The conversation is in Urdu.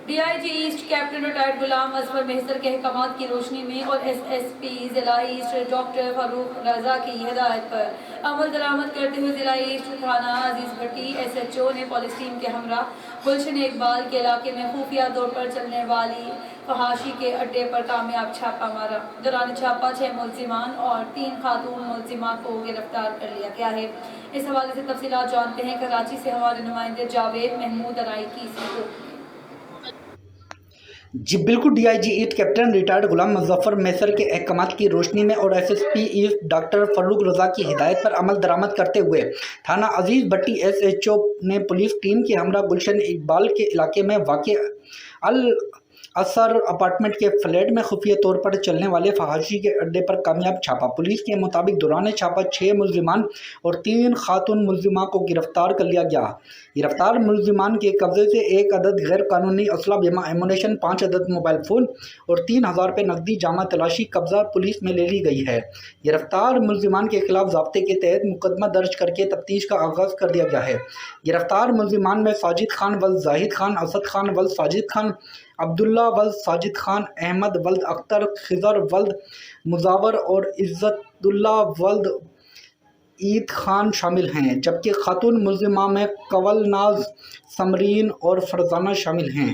D I G asset captain retired Ghulam Azfar Mohsar کے احکامات کی روشنی میں اور ایس ایس پی ضلع ایسٹ ڈاکٹر فاروق رضا کی ہدایت پر عمل درآمد کرتے ہوئے ضلع ایسٹ تھانہ عزیز بھٹی ایس ایچ او نے پولیس ٹیم کے ہمراہ گلشن اقبال کے علاقے میں خفیہ طور پر چلنے والی فحاشی کے اڈے پر کامیاب چھاپہ مارا۔ دوران چھاپہ 6 ملزمان اور 3 خاتون ملزمات کو گرفتار کر لیا گیا ہے۔ اس حوالے سے تفصیلات جانتے ہیں کراچی سے ہمارے نمائندے جاوید محمود ارائی کی رپورٹ۔ جی بالکل، D I G asset captain retired Ghulam Azfar Mohsar کے احکامات کی روشنی میں اور S S P East doctor Farooq Raza کی ہدایت پر عمل درآمد کرتے ہوئے تھانہ عزیز بھٹی ایس ایچ او نے پولیس ٹیم کے ہمراہ گلشن اقبال کے علاقے میں واقع اثر اپارٹمنٹ کے فلیٹ میں خفیہ طور پر چلنے والے فحاشی کے اڈے پر کامیاب چھاپا۔ پولیس کے مطابق دوران چھاپہ 6 ملزمان اور 3 خاتون ملزمہ کو گرفتار کر لیا گیا۔ گرفتار ملزمان کے قبضے سے 1 عدد غیر قانونی اسلحہ بیمہ ایمونیشن، 5 عدد موبائل فون اور 3000 روپے نقدی جامع تلاشی قبضہ پولیس میں لے لی گئی ہے۔ گرفتار ملزمان کے خلاف ضابطے کے تحت مقدمہ درج کر کے تفتیش کا آغاز کر دیا گیا ہے۔ گرفتار ملزمان میں ساجد خان ولد زاہد خان، اسد خان ولد ساجد خان، عبداللہ ولد ساجد خان، احمد ولد اختر، خضر ولد مزاور اور عزت اللہ ولد عید خان شامل ہیں، جبکہ خاتون ملزمہ میں کنول ناز، سمرین اور فرزانہ شامل ہیں۔